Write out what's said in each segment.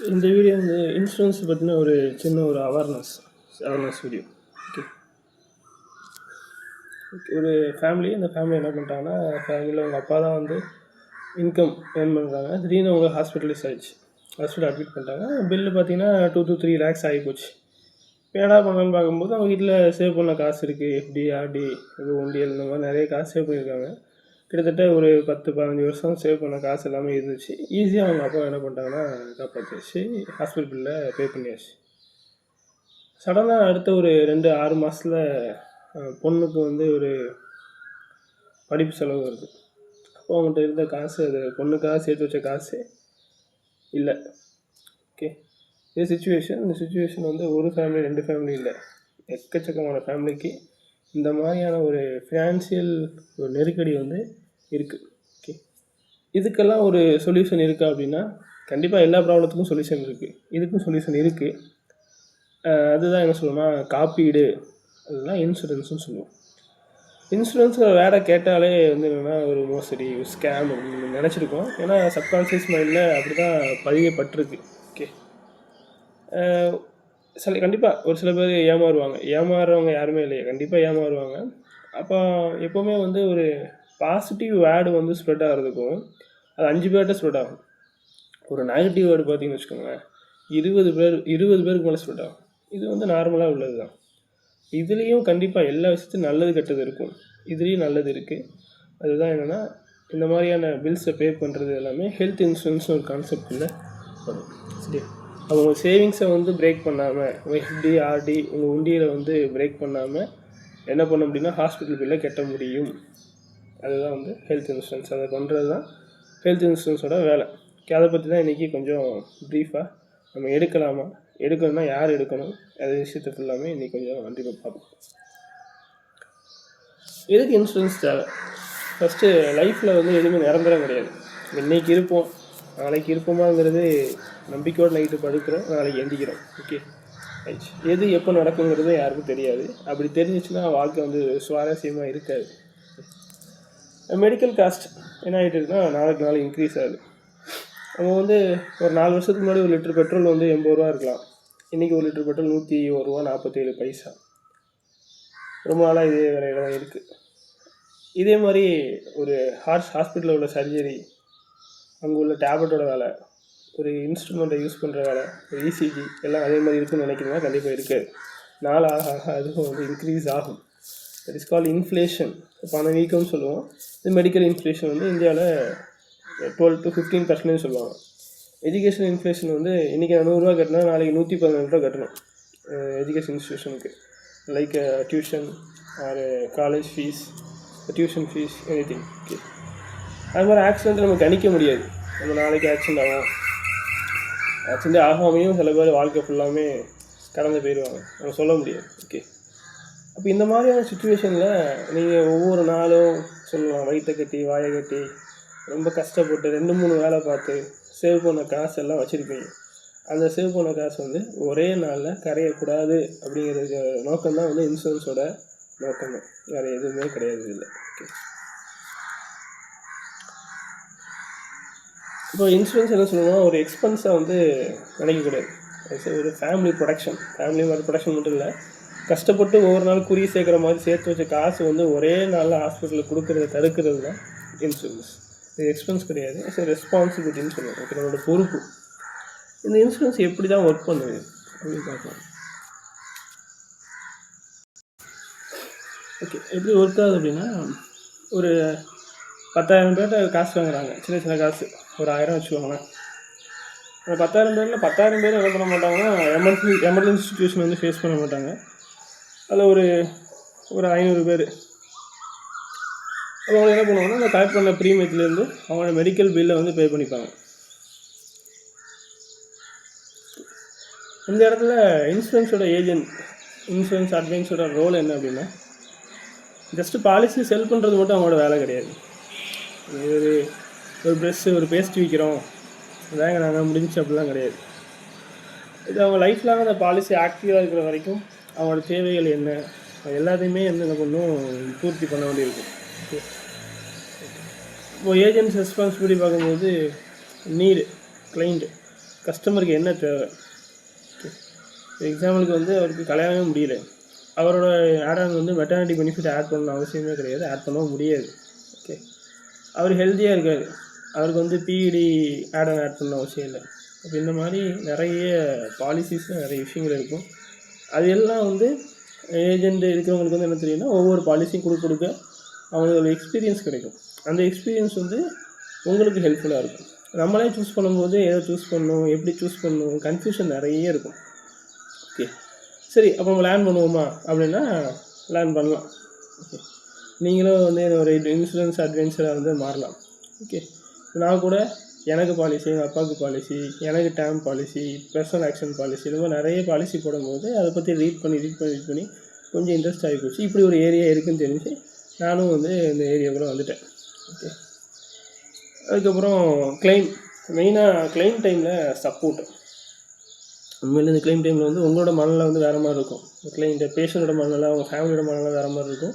இந்த வீடியோ வந்து இன்சூரன்ஸ் பற்றின ஒரு சின்ன ஒரு அவேர்னஸ் வீடியோ. ஓகே, ஒரு ஃபேமிலி, அந்த ஃபேமிலி என்ன பண்ணிட்டாங்கன்னா, ஃபேமிலியில் அவங்க அப்பா தான் வந்து இன்கம் ஏர்ன் பண்ணுறாங்க. திடீர்னு அவங்க ஹாஸ்பிட்டலைஸ் ஆகிடுச்சு. ஹாஸ்பிட்டல் அட்மிட் பண்ணிட்டாங்க. பில்லு பார்த்தீங்கன்னா 2 to 3 lakhs ஆகி போச்சு. இப்போ என்ன பண்ணலான்னு பார்க்கும்போது அவங்க வீட்டில் சேவ் பண்ண காசு இருக்குது. எஃப்டி, ஆர்டி, இது உண்டியல், இந்த மாதிரி நிறைய காசு சேவ் பண்ணியிருக்காங்க. கிட்டத்தட்ட ஒரு 10-15 வருஷம் சேவ் பண்ண காசு எல்லாமே இருந்துச்சு. ஈஸியாக அவங்க அப்பா என்ன பண்ணிட்டாங்கன்னா காப்பாற்றியாச்சு. ஹாஸ்பிட்டல் பில்லை பே பண்ணியாச்சு. சடனாக அடுத்த ஒரு 2-6 மாதத்தில் பொண்ணுக்கு வந்து ஒரு படிப்பு செலவு வருது. அப்போ அவங்கள்ட்ட இருந்த காசு, அது பொண்ணுக்காக சேர்த்து வச்ச காசு இல்லை. ஓகே, இந்த சுச்சுவேஷன் வந்து ஒரு ஃபேமிலி 2 ஃபேமிலி இல்லை, எக்கச்சக்கமான ஃபேமிலிக்கு இந்த மாதிரியான ஒரு ஃபினான்ஷியல் ஒரு நெருக்கடி வந்து இருக்குது. ஓகே, இதுக்கெல்லாம் ஒரு சொல்யூஷன் இருக்கா அப்படின்னா, கண்டிப்பாக எல்லா ப்ராப்ளத்துக்கும் சொல்யூஷன் இருக்குது. இதுக்கும் சொல்யூஷன் இருக்குது. அதுதான் என்ன சொல்லணும்னா காப்பீடு, அதுதான் இன்சூரன்ஸ்னு சொல்லுவோம். இன்சூரன்ஸில் வேறு கேட்டாலே வந்து என்னென்னா ஒரு மோசடி, ஒரு ஸ்கேம் அப்படின்னு நினச்சிருக்கோம். ஏன்னா சப்கான்ஷியஸ் மைண்டில் அப்படி தான் பதியப்பட்டிருக்கு. ஓகே, கண்டிப்பாக ஒரு சில பேர் ஏமாறுறவங்க யாருமே இல்லையா, கண்டிப்பாக ஏமாறுவாங்க. அப்போ எப்போவுமே வந்து ஒரு பாசிட்டிவ் வேர்டு வந்து ஸ்ப்ரெட் ஆகிறதுக்கும் அது 5 பேர்கிட்ட ஸ்ப்ரெட் ஆகும். ஒரு நெகட்டிவ் வேர்டு பார்த்தீங்கன்னு வச்சுக்கோங்களேன், 20 பேருக்கு மேலே ஸ்ப்ரெட் ஆகும். இது வந்து நார்மலாக உள்ளது தான். இதுலேயும் கண்டிப்பாக எல்லா விஷயத்தையும் நல்லது கெட்டது இருக்கும். இதுலேயும் நல்லது இருக்குது. அதுதான் என்னென்னா, இந்த மாதிரியான பில்ஸை பே பண்ணுறது எல்லாமே ஹெல்த் இன்சூரன்ஸ்னு ஒரு கான்செப்டில் வரும். சரி, அவங்க சேவிங்ஸை வந்து பிரேக் பண்ணாமல், எஃப்டி, ஆர்டி, உங்கள் உண்டியில் வந்து பிரேக் பண்ணாமல் என்ன பண்ண முடியும்னா ஹாஸ்பிட்டல் பில்லை கட்ட முடியும். அதுதான் வந்து ஹெல்த் இன்சூரன்ஸ். அதை பண்ணுறது தான் ஹெல்த் இன்சூரன்ஸோட வேலை. அதை பற்றி தான் இன்றைக்கி கொஞ்சம் ப்ரீஃபாக நம்ம எடுக்கணும்னா யார் எடுக்கணும், அது விஷயத்தை ஃபுல்லாமே இன்றைக்கி கொஞ்சம் கண்டிப்பாக பார்ப்போம். எதுக்கு இன்சூரன்ஸ் தேவை? ஃபஸ்ட்டு, லைஃப்பில் வந்து எதுவுமே நிரந்தரம் கிடையாது. இன்றைக்கி இருப்போம், நாளைக்கு இருப்போமாங்கிறது நம்பிக்கையோடு நைட்டு படுக்கிறோம், நாளைக்கு எந்திக்கிறோம். ஓகே, எது எப்போ நடக்குங்கிறது யாருக்கும் தெரியாது. அப்படி தெரிஞ்சிச்சுன்னா வாழ்க்கை வந்து சுவாரஸ்யமாக இருக்காது. மெடிக்கல் காஸ்ட் என்ன ஆகிட்டு இருக்குன்னா நாளுக்கு இன்க்ரீஸ் ஆகுது. நம்ம வந்து ஒரு 4 வருஷத்துக்கு முன்னாடி ஒரு லிட்டர் பெட்ரோல் வந்து 80 ரூபா இருக்கலாம். இன்றைக்கி ஒரு லிட்டர் பெட்ரோல் 101 ரூபா 47 பைசா. ரொம்ப நாளாக இதே விலையில் தான் இருக்குது. இதே மாதிரி ஒரு ஹாஸ்பிட்டலில் உள்ள சர்ஜரி, அங்கே உள்ள டேப்லெட்டோட வேலை, ஒரு இன்ஸ்ட்ருமெண்ட்டை யூஸ் பண்ணுற வேலை, ஒரு இசிஜி எல்லாம் அதே மாதிரி இருக்குதுன்னு நினைக்கிறீங்கன்னா கண்டிப்பாக இருக்காது. நாள் அதுவும் வந்து இன்க்ரீஸ் ஆகும். That is call inflation. பணவீக்கம்னு சொல்லுவோம். இந்த மெடிக்கல் இன்ஃப்ளேஷன் வந்து இந்தியாவில் 12 to 15% சொல்லுவாங்க. எஜுகேஷன் இன்ஃப்ளேஷன் வந்து இன்றைக்கி 100 ரூபா கட்டினா நாளைக்கு 114 ரூபா கட்டணும் எஜுகேஷன் இன்ஸ்டியூஷனுக்கு. Like tuition or college fees, tuition fees, anything. Okay, அது மாதிரி ஆக்சிடென்ட் நம்ம கணிக்க முடியாது. நம்ம நாளைக்கு ஆக்சிடென்ட் ஆகாமையும் சில பேர் வாழ்க்கை ஃபுல்லாமே கடந்து போயிடுவாங்க, நம்ம சொல்ல முடியாது. ஓகே, அப்போ இந்த மாதிரியான சுச்சுவேஷனில் நீங்கள் ஒவ்வொரு நாளும் சொல்லலாம் வயிற்றை கட்டி வாயை கட்டி ரொம்ப கஷ்டப்பட்டு 2-3 வேலை பார்த்து சேவ் பண்ண காசெல்லாம் வச்சுருப்பீங்க. அந்த சேவ் பண்ண காசு வந்து ஒரே நாளில் கரையக்கூடாது அப்படிங்கிறது நோக்கம்தான் வந்து இன்சூரன்ஸோட நோக்கம். வேறு எதுவுமே கிடையாது இல்லை. ஓகே, இப்போ இன்சூரன்ஸ் என்ன சொல்லணும்னா ஒரு எக்ஸ்பென்ஸை வந்து நினைக்கக்கூடாது. ஒரு ஃபேமிலி ப்ரொடக்ஷன் மட்டும் இல்லை, கஷ்டப்பட்டு ஒவ்வொரு நாள் குறி சேர்க்குற மாதிரி சேர்த்து வச்ச காசு வந்து ஒரே நாளில் ஹாஸ்பிட்டலில் கொடுக்கறத தடுக்கிறது தான் இன்சூரன்ஸ். இது எக்ஸ்பென்ஸ் கிடையாது, இட்ஸ் ரெஸ்பான்சிபிலிட்டின்னு சொல்லுவாங்க. ஓகே, நம்மளோட பொறுப்பு. இந்த இன்சூரன்ஸ் எப்படி தான் ஒர்க் பண்ணுது அப்படின்னு பார்க்கலாம். ஓகே, எப்படி ஒர்க் ஆகுது அப்படின்னா, ஒரு 10,000 பேர்கிட்ட காசு வாங்குறாங்க, சின்ன காசு ஒரு 1000 வச்சுக்கோங்களேன். அந்த 10,000 பேரில் 10,000 பேர் என்ன பண்ண மாட்டாங்கன்னா எமர்ஜென்சி சுச்சுவேஷன் வந்து ஃபேஸ் பண்ண மாட்டாங்க. அதில் ஒரு 500 பேர் அவங்க என்ன பண்ணுவாங்கன்னா, அந்த கலெக்ட் பண்ண ப்ரீமியத்துலேருந்து அவங்களோட மெடிக்கல் பில்லை வந்து பே பண்ணிப்பாங்க. இந்த இடத்துல இன்சூரன்ஸ் அட்வைன்ஸோட ரோல் என்ன அப்படின்னா, ஜஸ்ட்டு பாலிசி செல் பண்ணுறது மட்டும் அவங்களோட வேலை கிடையாது. ஒரு ப்ரெஷ்ஷு, ஒரு பேஸ்ட் விற்கிறோம், அதாங்க நாங்கள் முடிஞ்சு அப்படிலாம் கிடையாது. இது அவங்க லைஃப்லாக அந்த பாலிசி ஆக்டிவாக இருக்கிற வரைக்கும் அவங்களோட தேவைகள் என்ன எல்லாத்தையுமே வந்து என்ன பண்ணும் பூர்த்தி பண்ண வேண்டியிருக்கும். இப்போ ஏஜென்ட்ஸ் ரெஸ்பான்சிபிலிட்டி பார்க்கும்போது கிளைண்ட் கஸ்டமருக்கு என்ன தேவை. எக்ஸாம்பிளுக்கு வந்து அவருக்கு கல்யாணமே முடியல, அவரோட ஆட் வந்து மெட்டர்னிட்டி பெனிஃபிட் ஆட் பண்ணணும் அவசியமே கிடையாது, ஆட் பண்ணவும் முடியாது. ஓகே, அவர் ஹெல்த்தியாக இருக்கார், அவருக்கு வந்து பிஇடி ஆட் பண்ண அவசியம் இல்லை. அப்போ இந்த மாதிரி நிறைய பாலிசிஸ் நிறைய விஷயங்கள் இருக்கும். அது எல்லாம் வந்து ஏஜெண்ட் இருக்கிறவங்களுக்கு வந்து என்ன தெரியும்னா, ஒவ்வொரு பாலிசியும் கொடுக்க அவங்களுக்கு ஒரு எக்ஸ்பீரியன்ஸ் கிடைக்கும். அந்த எக்ஸ்பீரியன்ஸ் வந்து உங்களுக்கு ஹெல்ப்ஃபுல்லாக இருக்கும். நம்மளே சூஸ் பண்ணும்போது எதை சூஸ் பண்ணணும், எப்படி சூஸ் பண்ணணும், கன்ஃபியூஷன் நிறைய இருக்கும். ஓகே, சரி, அப்போ நம்ம லேர்ன் பண்ணுவோமா அப்படின்னா லேர்ன் பண்ணலாம். ஓகே, நீங்களும் வந்து ஒரு இன்சூரன்ஸ் அட்வென்ச்சராக வந்து மாறலாம். ஓகே, நான் கூட எனக்கு பாலிசி, எங்கள் அப்பாவுக்கு பாலிசி, எனக்கு term policy, personal action policy, இந்த மாதிரி நிறைய பாலிசி போடும்போது அதை பற்றி ரீட் பண்ணி கொஞ்சம் இன்ட்ரெஸ்ட் ஆகி போச்சு. இப்படி ஒரு ஏரியா இருக்குதுன்னு தெரிஞ்சு நானும் வந்து இந்த ஏரியாவுக்குள்ள வந்துட்டேன். ஓகே, அதுக்கப்புறம் மெயினாக கிளைம் டைமில் சப்போர்ட். உண்மையிலே இந்த கிளைம் டைமில் வந்து உங்களோட மனநிலை வந்து வேறு மாதிரி இருக்கும். இந்த பேஷண்ட்டோட மனநிலை, அவங்க ஃபேமிலியோட மனநிலை வேறு மாதிரி இருக்கும்.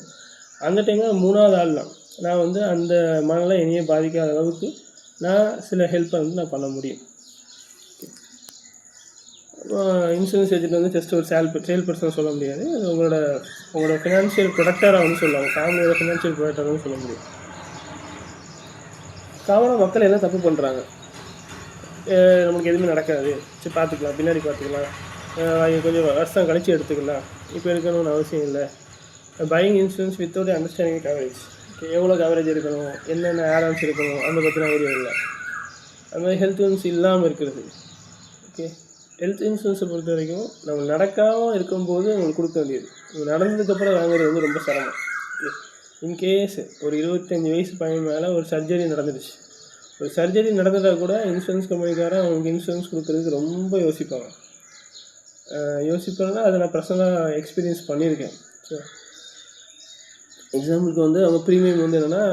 அந்த டைமில் 3வது ஆள் தான் நான் வந்து அந்த மனநிலை என்னையே பாதிக்காத அளவுக்கு நான் சில ஹெல்ப்பை வந்து நான் பண்ண முடியும். இன்சூரன்ஸ் ஏஜென்ட் வந்து ஜஸ்ட் ஒரு சேல் பர்சன் சொல்ல முடியாது, அது உங்களோட ஃபினான்ஷியல் ப்ரொடக்டராக வந்து சொல்லுவாங்க, ஃபேமிலியோட ஃபினான்ஷியல் ப்ரொடக்டராக வந்து சொல்ல முடியும். காமனாக மக்கள் என்ன தப்பு பண்ணுறாங்க, நமக்கு எதுவுமே நடக்காது, சரி பார்த்துக்கலாம், பின்னாடி பார்த்துக்கலாம், கொஞ்சம் வருஷம் கழிச்சு எடுத்துக்கலாம், இப்போ இருக்கணும்னு அவசியம் இல்லை. Buying insurance without understanding coverage. Okay, எவ்வளோ கவரேஜ் இருக்கணும், என்னென்ன ஆடான்ஸ் இருக்கணும், அந்த பற்றின ஐடியா இல்லை. அது மாதிரி ஹெல்த் இன்சூரன்ஸ் இல்லாமல் இருக்கிறது. ஓகே, ஹெல்த் இன்சூரன்ஸை பொறுத்த வரைக்கும் நம்ம நடக்காமல் இருக்கும்போது உங்களுக்கு கொடுக்க வேண்டியது, நடந்ததுக்கப்புறம் வாங்குறது வந்து ரொம்ப சிரமம். ஓகே, இன்கேஸ் ஒரு 25 வயசு பையன் மேலே ஒரு சர்ஜரி நடந்துடுச்சு, ஒரு சர்ஜரி நடந்ததாக கூட இன்சூரன்ஸ் கம்பெனிக்காரன் அவங்களுக்கு இன்சூரன்ஸ் கொடுக்குறதுக்கு ரொம்ப யோசிப்பாங்க. அதை நான் பர்சனலாக எக்ஸ்பீரியன்ஸ் பண்ணியிருக்கேன். ஸோ எக்ஸாம்பிளுக்கு வந்து அவங்க ப்ரீமியம் வந்து என்னென்னா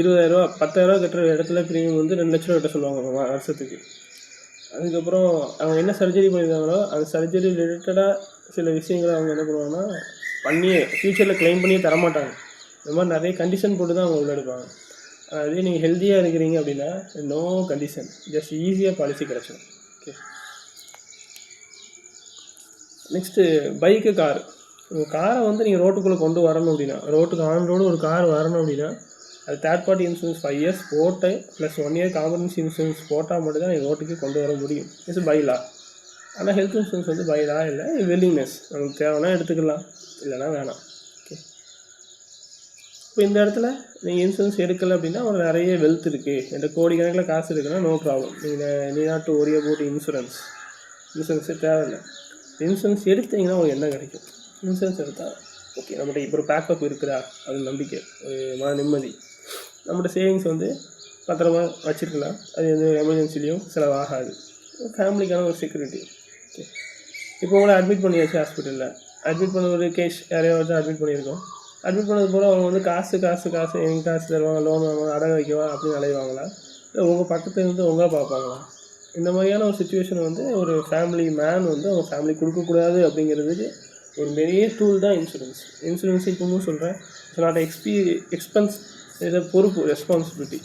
20,000 10,000 கட்டுற இடத்துல ப்ரீமியம் வந்து 2 லட்ச ரூபா கட்ட சொல்லுவாங்க வருஷத்துக்கு. அதுக்கப்புறம் அவங்க என்ன சர்ஜரி பண்ணியிருந்தாங்களோ அந்த சர்ஜரி ரிலேட்டடாக சில விஷயங்களை அவங்க என்ன பண்ணுவாங்கன்னா பண்ணியே ஃப்யூச்சரில் க்ளைம் பண்ணியே தரமாட்டாங்க. இந்த மாதிரி நிறைய கண்டிஷன் போட்டு தான் அவங்க உள்ள எடுப்பாங்க. அதே நீங்கள் ஹெல்த்தியாக இருக்கிறீங்க அப்படின்னா நோ கண்டிஷன், ஜஸ்ட் ஈஸியாக பாலிசி கிடச்சிடும். Okay, next bike, car. உங்கள் காரை வந்து நீங்கள் ரோட்டுக்குள்ளே கொண்டு வரணும் அப்படின்னா, ரோட்டுக்கு ஆன் ரோடு ஒரு கார் வரணும் அப்படின்னா அது தேர்ட் பார்ட்டி இன்சூரன்ஸ் 5 இயர்ஸ் போட்டு ப்ளஸ் 1 இயர் காம்பரன்சி இன்சூரன்ஸ் போட்டால் மட்டும் தான் நீங்கள் ரோட்டுக்கு கொண்டு வர முடியும். இது பைலா. ஆனால் ஹெல்த் இன்சூரன்ஸ் வந்து பைலா இல்லை, வில்லிங்னஸ். நமக்கு தேவைன்னா எடுத்துக்கலாம், இல்லைனா வேணாம். ஓகே, இப்போ இந்த இடத்துல நீங்கள் இன்சூரன்ஸ் எடுக்கலை அப்படின்னா ஒரு நிறைய வெல்த் இருக்குது, என்கிட்ட கோடிக்கணக்கில் காசு இருக்குன்னா நோ ப்ராப்ளம், நீ நாட் டு ஒரி அபவுட் இன்சூரன்ஸே தேவையில்லை. இன்சூரன்ஸ் எடுத்தீங்கன்னா உங்களுக்கு என்ன கிடைக்கும், இன்சூரன்ஸ் எடுத்தால் ஓகே நம்மகிட்ட இப்போ ஒரு பேக்கப் இருக்குதா, அது நம்பிக்கை, ஒரு மன நிம்மதி. நம்மகிட்ட சேவிங்ஸ் வந்து பத்திரமா வச்சுருக்கலாம், அது எந்த எமர்ஜென்சிலையும் செலவாகாது, ஃபேமிலிக்கான ஒரு செக்யூரிட்டி. ஓகே, இப்போ உங்களை அட்மிட் பண்ணியாச்சு ஹாஸ்பிட்டலில், அட்மிட் பண்ண ஒரு கேஷ் யாரையாவது அட்மிட் பண்ணியிருக்கோம், அட்மிட் பண்ணது போல் அவங்க வந்து காசு எங்கள் காசு தருவாங்க, லோன் வாங்குவாங்க, அடகு வைக்கவா அப்படின்னு அலைவாங்களா, இல்லை உங்கள் பக்கத்தில் இருந்து உங்களை பார்ப்பாங்களா? இந்த மாதிரியான ஒரு சுச்சுவேஷன் வந்து ஒரு ஃபேமிலி மேன் வந்து அவங்க ஃபேமிலி கொடுக்கக்கூடாது அப்படிங்கிறதுக்கு ஒரு பெரிய டூல் தான் இன்சூரன்ஸ். இப்பவும் சொல்கிறேன், இட்ஸ் நாட் எக்ஸ்பென்ஸ், இதை பொறுப்பு, ரெஸ்பான்சிபிலிட்டி.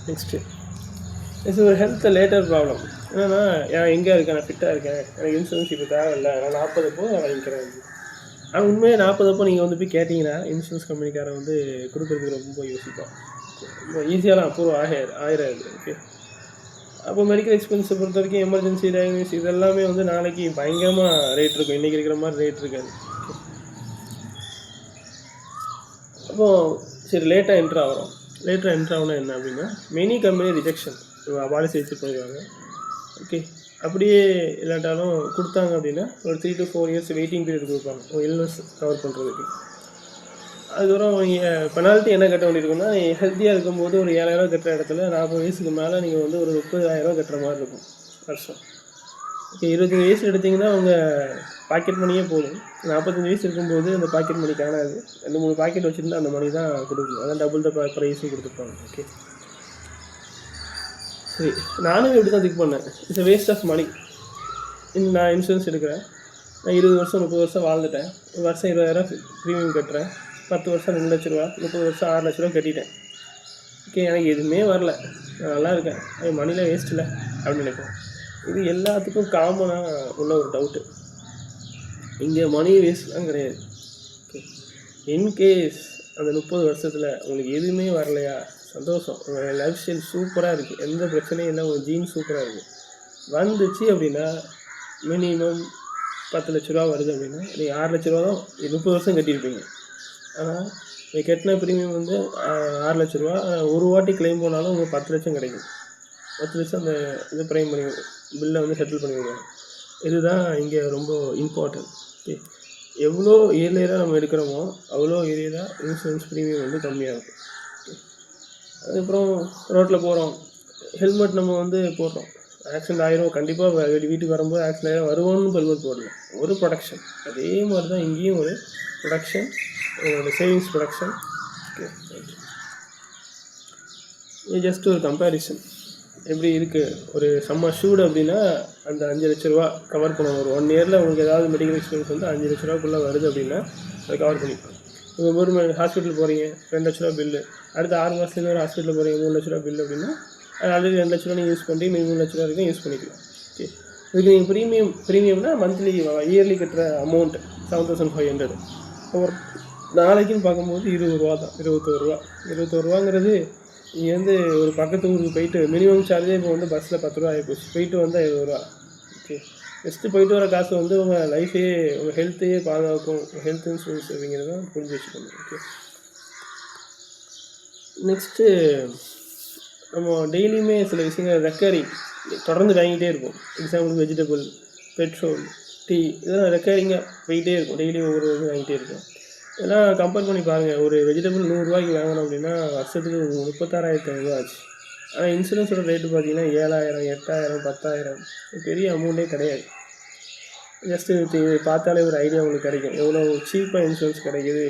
நெக்ஸ்ட்டு இது ஒரு ஹெல்த் லேட்டர் ப்ராப்ளம். என்னென்னா எங்கே இருக்கேன், நான் ஃபிட்டாக இருக்கேன், எனக்கு இன்சூரன்ஸ் இப்போ தேவையில்லை, நான் 40 நான் வாங்கிக்கிறேன். ஆனால் உண்மையாக 40 நீங்கள் வந்து போய் கேட்டிங்கன்னா இன்சூரன்ஸ் கம்பெனிக்காரன் வந்து கொடுக்குறதுக்கு ரொம்ப யோசிப்பான், ரொம்ப ஈஸியாலாம் அப்ரூவ் ஆயிராது. ஓகே, அப்போ மெடிக்கல் எக்ஸ்பென்ஸை பொறுத்த வரைக்கும் எமர்ஜென்சி டயக்னோசிஸ் இதெல்லாமே வந்து நாளைக்கு பயங்கரமாக ரேட் இருக்கும், இன்றைக்கி இருக்கிற மாதிரி ரேட் இருக்காது. அப்போது சரி லேட்டாக என்ட்ரு ஆகணும் என்ன அப்படின்னா many company rejection, policy exit பண்ணிடுவாங்க. ஓகே, அப்படியே இல்லாட்டாலும் கொடுத்தாங்க அப்படின்னா ஒரு 3 to 4 இயர்ஸ் வெயிட்டிங் பீரியட் கொடுப்பாங்க ஒரு இல்னஸ் கவர் பண்ணுறதுக்கு. அதுக்கப்புறம் நீங்கள் பெனால்ட்டி என்ன கட்ட வேண்டியிருக்குன்னா, நீங்கள் ஹெல்த்தியாக இருக்கும்போது ஒரு 7,000 கட்டுற இடத்துல 40 வயசுக்கு மேலே நீங்கள் வந்து ஒரு 30,000 கட்டுற மாதிரி இருக்கும் வருஷம். ஓகே, 25 வயசு எடுத்திங்கன்னா உங்கள் பாக்கெட் மணியே போதும். 45 வயசு இருக்கும்போது அந்த பாக்கெட் மணி காணாது, 2-3 பாக்கெட் வச்சுருந்தா அந்த மணி தான் கொடுக்கணும், அதான் டபுள் த ப்ரைஸும் கொடுத்துருப்பாங்க. ஓகே, சரி, நானும் இப்படி தான் திங்க் பண்ணேன், இட்ஸ் வேஸ்ட் ஆஃப் மணி. நான் இன்சூரன்ஸ் எடுக்கிறேன், நான் 20 வருஷம் 30 வருஷம் வாழ்ந்துட்டேன், வருஷம் 20,000 ப்ரீமியம் கட்டுறேன், 10 வருஷம் 2 லட்ச ரூபா, 30 வருஷம் 6 லட்ச ரூபா கட்டிட்டேன். ஓகே, எனக்கு எதுவுமே வரல, நான் நல்லா இருக்கேன், மணியில் வேஸ்ட் இல்லை. அப்படின்னு நினைப்போம். இது எல்லாத்துக்கும் காமனாக உள்ள ஒரு டவுட்டு. இங்கே மணி வேஸ்ட்லாம் கிடையாது. ஓகே, இன்கேஸ் அந்த 30 வருஷத்தில் உங்களுக்கு எதுவுமே வரலையா, சந்தோஷம், உங்கள் லைஃப் ஸ்டைல் சூப்பராக இருக்குது, எந்த பிரச்சனையும் இல்லை, உங்கள் ஜீன் சூப்பராக இருக்குது, வந்துச்சு அப்படின்னா மினிமம் 10 லட்ச ரூபா வருது அப்படின்னா நீங்கள் 6 லட்ச ரூபா தான் 30 வருஷம் கட்டியிருப்பீங்க. ஆனால் நீங்கள் கட்டின ப்ரீமியம் வந்து 6 லட்ச ரூபா. ஒரு வாட்டி கிளைம் போனாலும் உங்களுக்கு 10 லட்சம் கிடைக்கும். 10 லட்சம் அந்த இது ப்ரைம் பண்ணி பில்லை வந்து செட்டில் பண்ணிவிடுவாங்க. இதுதான் இங்கே ரொம்ப இம்பார்ட்டன்ட். ஓகே, எவ்வளோ ஏர்லியராக நம்ம எடுக்கிறோமோ அவ்வளோ ஏர்லியராக இன்சூரன்ஸ் ப்ரீமியம் வந்து கம்மியாகும். ஓகே, அதுக்கப்புறம் ரோட்டில் போகிறோம், ஹெல்மெட் நம்ம வந்து போடுறோம், ஆக்சிடென்ட் ஆயிரும், கண்டிப்பாக வீட்டுக்கு வரும்போது ஆக்சிடென்ட் ஆயிரும், வருவோன்னு ஹெல்மெட் போடலாம், ஒரு ப்ரொடக்ஷன். அதே மாதிரி தான் இங்கேயும் ஒரு ப்ரொடக்ஷன், ஒரு சேவிங்ஸ் ப்ரொடக்ஷன். ஓகே, இது ஜஸ்ட் ஒரு கம்பேரிசன் எப்படி இருக்குது. ஒரு சம்மர் ஷூட் அப்படின்னா அந்த 5 லட்ச ரூபா கவர் பண்ணுவோம். ஒரு 1 இயரில் உங்களுக்கு ஏதாவது மெடிக்கல் எக்ஸ்பென்ஸ் வந்து 5 லட்ச ரூபாக்குள்ளே வருது அப்படின்னா அதை கவர் பண்ணிப்போம். இப்போ ஒரு ஹாஸ்பிட்டல் போகிறீங்க, 2 லட்ச ரூபா பில்லு, அடுத்த 6 மாதத்துலேருந்து ஒரு ஹாஸ்பிட்டலில் போகிறீங்க, 3 லட்ச ரூபா பில் அப்படின்னா அது ஆல்ரெடி 2 லட்ச ரூபா நீங்கள் யூஸ் பண்ணி 3 லட்ச ரூபா வரைக்கும் யூஸ் பண்ணிக்கலாம். ஓகே, இதுக்கு நீங்கள் ப்ரீமியம்னா மந்த்லி இயர்லி கட்டுற அமௌண்ட் 7,500. ஒரு நாளைக்குன்னு பார்க்கும்போது 20 ரூபா தான், 21 ரூபா. 21 ரூபாங்கிறது இங்கே வந்து ஒரு பக்கத்து ஊருக்கு போயிட்டு மினிமம் சார்ஜே இப்போ வந்து பஸ்ஸில் 10 ரூபா ஆகிப்போச்சு, போயிட்டு வந்தால் 20 ரூபா. ஓகே, ஜஸ்ட்டு போயிட்டு வர காசு வந்து உங்கள் லைஃபே, உங்கள் ஹெல்த்தையே பாதுகாக்கும். ஹெல்த் இன்சூரன்ஸ் அப்படிங்கிறத புரிஞ்சு வச்சுக்கணும். ஓகே, நெக்ஸ்ட்டு நம்ம டெய்லியுமே சில விஷயங்கள் ரெக்கரிங் தொடர்ந்து வாங்கிட்டே இருக்கும். எக்ஸாம்பிளுக்கு வெஜிடபிள், பெட்ரோல், டீ, இதெல்லாம் ரெக்கரிங்காக போயிட்டே இருக்கும். டெய்லி ஒவ்வொரு இது வாங்கிட்டே இருக்கும். இதெல்லாம் கம்பேர் பண்ணி பாருங்கள். ஒரு வெஜிடபிள் 100 ரூபாய்க்கு வாங்கணும் அப்படின்னா வருஷத்துக்கு 36,500 ஆச்சு. ஆனால் இன்சூரன்ஸோட ரேட்டு பார்த்தீங்கன்னா 7,000, 8,000, 10,000, பெரிய அமௌண்ட்டே கிடையாது. ஜஸ்ட்டு பார்த்தாலே ஒரு ஐடியா உங்களுக்கு கிடைக்கும் எவ்வளோ சீப்பாக இன்சூரன்ஸ் கிடைக்கிது.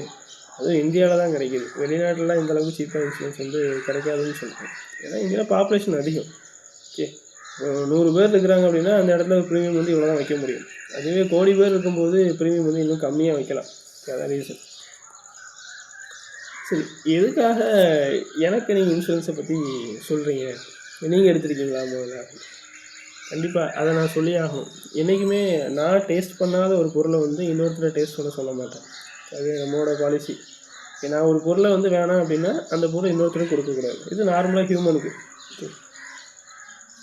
அதுவும் இந்தியாவில் தான் கிடைக்கிது. வெளிநாட்டிலலாம் இந்தளவுக்கு சீப்பாக இன்சூரன்ஸ் வந்து கிடைக்காதுன்னு சொல்கிறேன். ஏன்னா இங்கே பாப்புலேஷன் அதிகம். ஓகே, 100 பேர் இருக்கிறாங்க அப்படின்னா அந்த இடத்துல ப்ரீமியம் வந்து இவ்வளோ தான் வைக்க முடியும். அதுவே கோடி பேர் இருக்கும்போது ப்ரீமியம் வந்து இன்னும் கம்மியாக வைக்கலாம். அதான் ரீசன். சரி, எதுக்காக எனக்கு நீங்கள் இன்சூரன்ஸை பற்றி சொல்கிறீங்க, நீங்கள் எடுத்துருக்கீங்களா? முதல்ல கண்டிப்பாக அதை நான் சொல்லி ஆகணும். என்றைக்குமே நான் டேஸ்ட் பண்ணாத ஒரு பொருளை வந்து இன்னொருத்தரை டேஸ்ட் பண்ண சொல்ல மாட்டேன். அது நம்மளோட பாலிசி. நான் ஒரு பொருளை வந்து வேணாம் அப்படின்னா அந்த பொருளை இன்னொருத்தருக்கு கொடுக்கக்கூடாது. இது நார்மலாக ஹியூமனுக்கு. Okay,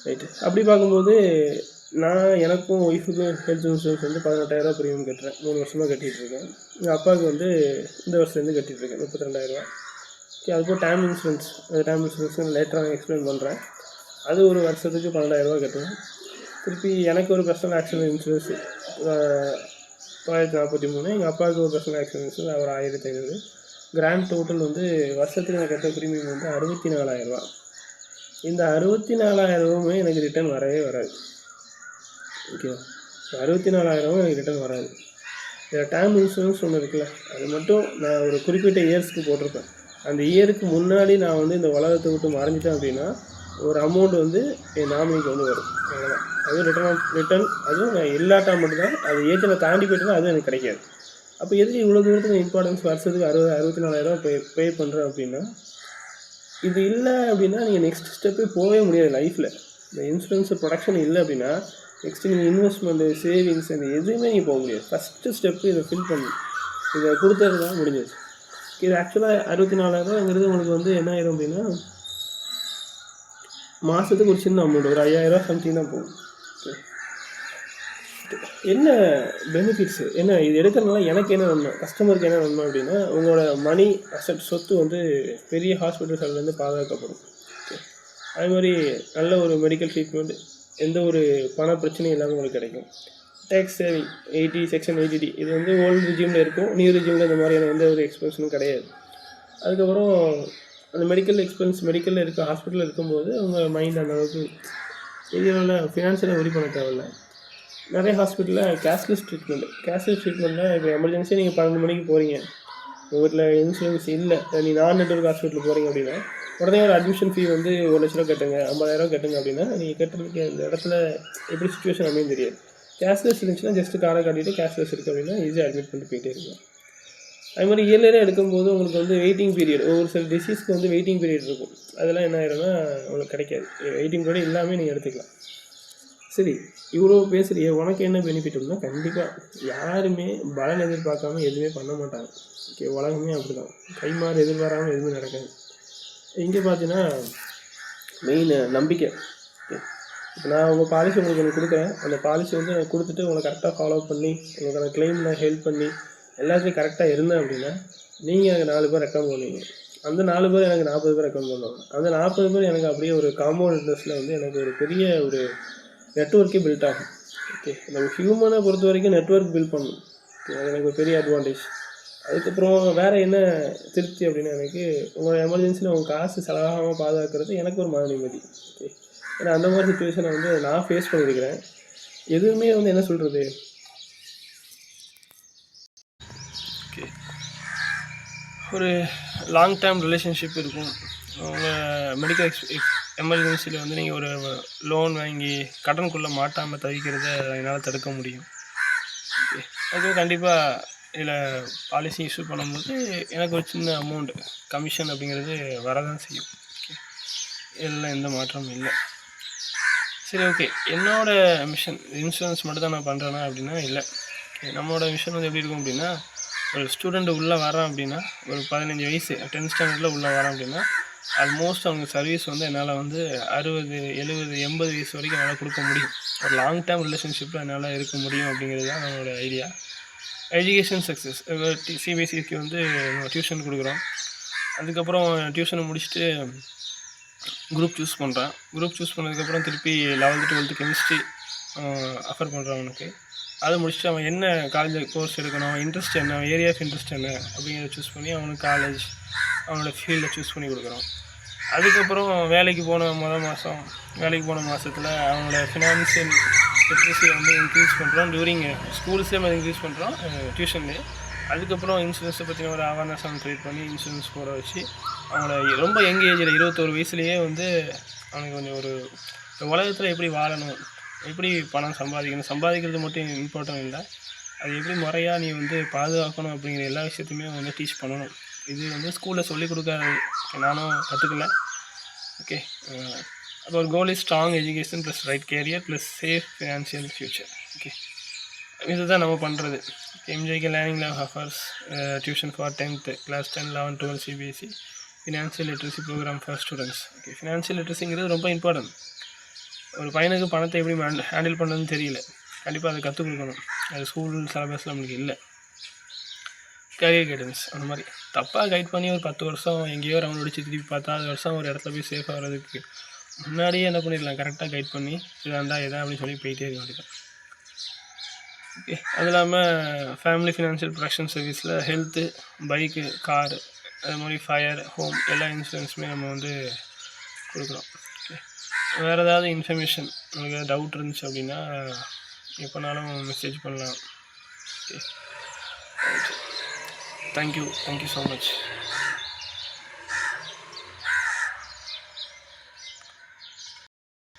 right. அப்படி பார்க்கும்போது நான் எனக்கும் ஒய்ஃபுக்கும் ஹெல்த் இன்சூரன்ஸ் வந்து 18,000 ப்ரீமியம் கட்டுறேன். 3 வருஷமாக கட்டிகிட்ருக்கேன். எங்கள் அப்பாவுக்கு வந்து இந்த வருஷத்துலேருந்து கட்டிகிட்ருக்கேன் 32,000. ஓகே, அதுபோல் டேம் இன்சூரன்ஸ், அந்த டேம் இன்சூரன்ஸ் லேட்டராக நான் எக்ஸ்பிளைன் பண்ணுறேன். அது ஒரு வருஷத்துக்கு 12,000 கட்டுவேன். திருப்பி எனக்கு ஒரு பர்சனல் ஆக்சிடென்ட் இன்சூரன்ஸ் 943. எங்கள் அப்பாவுக்கு ஒரு பர்சனல் ஆக்சிடென்ட் இன்சூரன்ஸ் ஒரு 1,500. கிராண்ட் டோட்டல் வந்து வருஷத்துக்கு நான் கட்டுற ப்ரீமியம் வந்து 64,000. இந்த 64,000 எனக்கு ரிட்டர்ன் வரவே வராது. ஓகேவா, 64,000 எனக்கு ரிட்டர்ன் வராது. இதில் டேர்ம் இன்சூரன்ஸ் ஒன்று இருக்குல்ல, அது மட்டும் நான் ஒரு குறிப்பிட்ட இயர்ஸ்க்கு போட்டிருப்பேன். அந்த இயருக்கு முன்னாடி நான் வந்து இந்த உலகத்தை விட்டு மறைஞ்சிட்டேன் அப்படின்னா ஒரு அமௌண்ட் வந்து என் நாமினிக்கு வந்து வரும். அவ்வளோதான். அதுவும் ரிட்டர்ன் அதுவும் நான் இல்லாட்டா மட்டும்தான். அது ஏஜில் தாண்டி போய்ட்டுனா அதுவும் எனக்கு கிடைக்காது. அப்போ எதுக்கு இவ்வளோ தூரத்துக்கு இம்பார்ட்டன்ஸ் வருஷத்துக்கு 64,000 பே பண்ணுறேன் அப்படின்னா, இது இல்லை அப்படின்னா நீங்கள் நெக்ஸ்ட் ஸ்டெப்பே போகவே முடியாது லைஃப்பில். இந்த இன்சூரன்ஸ் ப்ரொடக்ஷன் இல்லை அப்படின்னா நெக்ஸ்ட்டு நீங்கள் இன்வெஸ்ட்மெண்ட்டு, சேவிங்ஸ், இந்த எதுவுமே நீங்கள் போக முடியாது. ஃபஸ்ட்டு ஸ்டெப்பு இதை ஃபில் பண்ணி இதை கொடுத்தது தான் முடிஞ்சது. இது ஆக்சுவலாக 64,000ங்கிறது உங்களுக்கு வந்து என்ன ஆயிரும் அப்படின்னா மாதத்துக்கு ஒரு சின்ன அமௌண்ட், ஒரு 5,000 சம்திங் தான் போகும். என்ன பெனிஃபிட்ஸு என்ன இது எடுக்கிறதுனால எனக்கு என்ன நன்மை, கஸ்டமருக்கு என்ன நன்மை அப்படின்னா உங்களோட மணி அசட் சொத்து வந்து பெரிய ஹாஸ்பிட்டல்ஸ்லேருந்து பாதுகாக்கப்படும். ஓகே, அதே மாதிரி நல்ல ஒரு மெடிக்கல் ட்ரீட்மெண்ட், எந்த ஒரு பண பிரச்சனையும் இல்லாமல் உங்களுக்கு கிடைக்கும். டேக்ஸ் சேவிங் 80 செக்ஷன் 80D இது வந்து ஓல்டு ரிஜியூமில் இருக்கும். நியூ ரிஜியூமில் இந்த மாதிரியான எந்த ஒரு எக்ஸ்பென்ஷனும் கிடையாது. அதுக்கப்புறம் அந்த மெடிக்கலில் இருக்க ஹாஸ்பிட்டலில் இருக்கும்போது உங்கள் மைண்ட் அந்த அளவுக்கு இதனால ஃபினான்ஷியலாக ஒரி பண்ண தேவையில்ல. நிறைய ஹாஸ்பிட்டலில் கேஷ்லெஸ் ட்ரீட்மெண்ட்டில் இப்போ எமர்ஜென்சியாக நீங்கள் 12 மணிக்கு போகிறீங்க, உங்கள் வீட்டில் இன்சூரன்ஸ் இல்லை, நீங்கள் நான் நெட்வொர்க் ஹாஸ்பிட்டல் போகிறீங்க அப்படின்னா உடனே ஒரு அட்மிஷன் ஃபீ வந்து 1 லட்ச ரூபா கட்டுங்க, 50,000 கட்டுங்க அப்படின்னா நீங்கள் கட்டுறதுக்கு இந்த இடத்துல எப்படி சுச்சுவேஷன் அமையும் தெரியாது. கேஷ்லெஸ் இருந்துச்சுன்னா ஜஸ்ட்டு காரை காட்டிட்டு கேஷ்லெஸ் இருக்குது அப்படின்னா ஈஸியாக அட்மிட் பண்ணிட்டு போயிட்டே இருக்கலாம். அது மாதிரி இயர்லியராக எடுக்கும்போது உங்களுக்கு வந்து வெயிட்டிங் பீரியட், ஒவ்வொரு சில டிசீஸ்க்கு வந்து வெயிட்டிங் பீரியட் இருக்கும். அதெல்லாம் என்ன ஆயிரும்னா உங்களுக்கு கிடைக்காது. வெயிட்டிங் பீரியட் இல்லாமல் நீங்கள் எடுத்துக்கலாம். சரி, இவ்வளோ பேசுகிறியே, உனக்கு என்ன பெனிஃபிட் அப்படின்னா, கண்டிப்பாக யாருமே பலன் எதிர்பார்க்காம எதுவுமே பண்ண மாட்டாங்க. ஓகே, உலகமே அப்படி தான். கைமாறு எதிர்பாராமல் எதுவுமே நடக்காது. இங்கே பார்த்தீங்கன்னா மெயின் நம்பிக்கை. ஓகே, இப்போ நான் உங்கள் பாலிசி உங்களுக்கு ஒன்று கொடுக்குறேன். அந்த பாலிசி வந்து நான் கொடுத்துட்டு உங்களை கரெக்டாக ஃபாலோ பண்ணி உங்களுக்கான கிளைமில் ஹெல்ப் பண்ணி எல்லாத்துலேயும் கரெக்டாக இருந்தேன் அப்படின்னா, நீங்கள் எனக்கு 4 பேர் ரெக்கமெண்ட் பண்ணுவீங்க. அந்த 4 பேர் எனக்கு 40 பேர் ரெக்கமெண்ட் பண்ணுவாங்க. அந்த 40 பேர் எனக்கு அப்படியே ஒரு காம்பவுண்ட் இன்ட்ரெஸ்ட்டில் வந்து எனக்கு ஒரு பெரிய ஒரு நெட்ஒர்க்கே பில்ட் ஆகும். ஓகே, நம்ம ஹியூமனை பொறுத்த வரைக்கும் நெட்ஒர்க் பில்ட் பண்ணணும். ஓகே, அது எனக்கு ஒரு பெரிய அட்வான்டேஜ். அதுக்கப்புறம் வேறு என்ன திருப்தி அப்படின்னா, எனக்கு உங்களோட எமர்ஜென்சியில் உங்கள் காசு செலவாகாமல் பாதுகாக்கிறது எனக்கு ஒரு மன நிம்மதி. ஓகே, ஏன்னா அந்த மாதிரி சுச்சுவேஷனை வந்து நான் ஃபேஸ் பண்ணியிருக்கிறேன். எதுவுமே வந்து என்ன சொல்கிறது, ஓகே, ஒரு லாங் டேர்ம் ரிலேஷன்ஷிப் இருக்கும். உங்கள் மெடிக்கல் எமர்ஜென்சியில் வந்து நீங்கள் ஒரு லோன் வாங்கி கடனுக்குள்ளே மாட்டாமல் தவிக்கிறத என்னால் தடுக்க முடியும். ஓகே, அது கண்டிப்பாக இதில் பாலிசி இஷ்யூ பண்ணும்போது எனக்கு ஒரு சின்ன அமௌண்ட் கமிஷன் அப்படிங்கிறது வரதான் செய்யும். ஓகே, இதெல்லாம் எந்த மாற்றமும் இல்லை. சரி, ஓகே, என்னோடய மிஷன் இன்சூரன்ஸ் மட்டும் தான் நான் பண்ணுறேன்னா அப்படின்னா இல்லை. ஓகே, நம்மளோட மிஷன் வந்து எப்படி இருக்கும் அப்படின்னா, ஒரு ஸ்டூடெண்ட்டு உள்ளே வரான் அப்படின்னா, ஒரு 15 வயசு 10th ஸ்டாண்டர்டில் உள்ளே வரான் அப்படின்னா, ஆல்மோஸ்ட் அவங்க சர்வீஸ் வந்து என்னால் வந்து 60, 70, 80 வயசு வரைக்கும் என்னால் கொடுக்க முடியும். ஒரு லாங் டேர்ம் ரிலேஷன்ஷிப்பில் என்னால் இருக்க முடியும் அப்படிங்கிறது தான் நம்மளோட ஐடியா. Education success. சிபிஎஸ்சிக்கு வந்து டியூஷன் கொடுக்குறோம். அதுக்கப்புறம் டியூஷனை முடிச்சுட்டு குரூப் சூஸ் பண்ணுறான். குரூப் சூஸ் பண்ணதுக்கப்புறம் திருப்பி 11th 12th கெமிஸ்ட்ரி அஃபர் பண்ணுறான் அவனுக்கு. அதை முடிச்சுட்டு அவன் என்ன காலேஜ் கோர்ஸ் எடுக்கணும், இன்ட்ரெஸ்ட் என்ன, ஏரியா ஆஃப் இன்ட்ரெஸ்ட் என்ன அப்படிங்கிறத சூஸ் பண்ணி அவனுக்கு காலேஜ் அவனோட ஃபீல்டை சூஸ் பண்ணி கொடுக்குறோம். அதுக்கப்புறம் வேலைக்கு போன மாதத்தில் அவனோட ஃபினான்ஷியல் லிட்ரஸியை வந்து இன்க்ரீஸ் பண்ணுறோம். டூரிங் ஸ்கூல்ஸே மாதிரி இன்க்ரீஸ் பண்ணுறோம் டியூஷன்லேயே. அதுக்கப்புறம் இன்சூரன்ஸை பற்றின ஒரு அவேர்னஸ் அவன் க்ரியேட் பண்ணி இன்சூரன்ஸ் போட வச்சு அவனோட ரொம்ப யங் ஏஜில் 21 வயசுலேயே வந்து அவனுக்கு கொஞ்சம் ஒரு உலகத்தில் எப்படி வாழணும், எப்படி பணம் சம்பாதிக்கிறது மட்டும் இம்பார்ட்டன்ட் இல்லை, அது எப்படி முறையாக நீ வந்து பாதுகாக்கணும் அப்படிங்கிற எல்லா விஷயத்தையுமே வந்து டீச் பண்ணணும். இது வந்து ஸ்கூலில் சொல்லிக் கொடுக்காது, நானும் கற்றுக்கல. ஓகே, அப்போ ஒரு goal is strong education plus right career plus safe financial future. Okay, இதுதான் நம்ம பண்ணுறது. MJK learning lab offers tuition for 10th class 10, 11, 12 CBSE financial literacy program for students. Okay, financial லிட்ரஸிங்கிறது ரொம்ப இம்பார்ட்டன்ட். ஒரு பையனுக்கு பணத்தை எப்படி ஹேண்டில் பண்ணுறதுன்னு தெரியல, கண்டிப்பாக அதை கற்றுக் கொடுக்கணும். அது ஸ்கூல் சிலபஸில் நம்மளுக்கு இல்லை. கேரியர் கைடன்ஸ் அந்த மாதிரி தப்பாக கைட் பண்ணி ஒரு 10 வருஷம் எங்கேயோ ரவுண்ட் அடிச்சு திருப்பி 10வது வருஷம் ஒரு இடத்துல போய் சேஃபாக வர்றதுக்கு முன்னாடியே என்ன பண்ணிடலாம், கரெக்டாக கைட் பண்ணி இதாண்டா இதான் அப்படின்னு சொல்லி போயிட்டே இருக்க வேண்டியதான். ஓகே, அது இல்லாமல் ஃபேமிலி ஃபினான்ஷியல் ப்ரொடெக்ஷன் சர்வீஸில் ஹெல்த்து, பைக்கு, காரு, அது மாதிரி ஃபயர், ஹோம் எல்லா இன்சூரன்ஸுமே நம்ம வந்து கொடுக்குறோம். ஓகே, வேறு ஏதாவது இன்ஃபர்மேஷன் உங்களுக்கு டவுட் இருந்துச்சு அப்படின்னா எப்போனாலும் மெசேஜ் பண்ணலாம். Okay, thank you so much.